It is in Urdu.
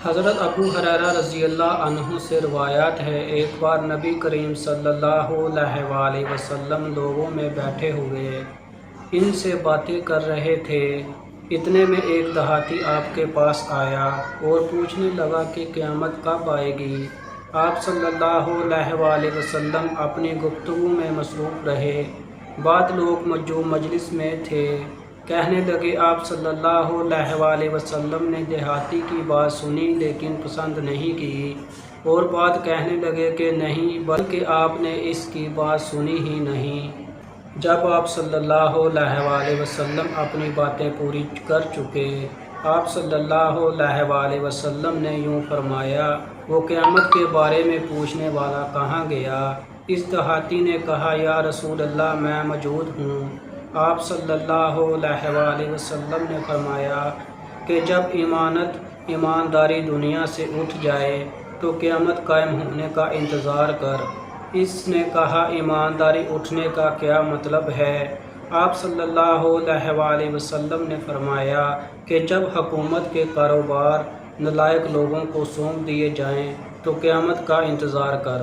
حضرت ابو ہریرہ رضی اللہ عنہ سے روایت ہے، ایک بار نبی کریم صلی اللہ علیہ وآلہ وسلم لوگوں میں بیٹھے ہوئے ان سے باتیں کر رہے تھے۔ اتنے میں ایک دیہاتی آپ کے پاس آیا اور پوچھنے لگا کہ قیامت کب آئے گی؟ آپ صلی اللہ علیہ وآلہ وسلم اپنی گفتگو میں مصروف رہے۔ بعض لوگ جو مجلس میں تھے کہنے لگے، آپ صلی اللہ علیہ وآلہ وسلم نے دیہاتی کی بات سنی لیکن پسند نہیں کی، اور بعض کہنے لگے کہ نہیں بلکہ آپ نے اس کی بات سنی ہی نہیں۔ جب آپ صلی اللہ علیہ وآلہ وسلم اپنی باتیں پوری کر چکے، آپ صلی اللہ علیہ وآلہ وسلم نے یوں فرمایا، وہ قیامت کے بارے میں پوچھنے والا کہاں گیا؟ اس دیہاتی نے کہا، یا رسول اللہ میں موجود ہوں۔ آپ صلی اللہ علیہ وآلہ وسلم نے فرمایا کہ جب ایمانداری دنیا سے اٹھ جائے تو قیامت قائم ہونے کا انتظار کر۔ اس نے کہا، ایمانداری اٹھنے کا کیا مطلب ہے؟ آپ صلی اللہ علیہ وآلہ وسلم نے فرمایا کہ جب حکومت کے کاروبار نالائق لوگوں کو سونپ دیے جائیں تو قیامت کا انتظار کر۔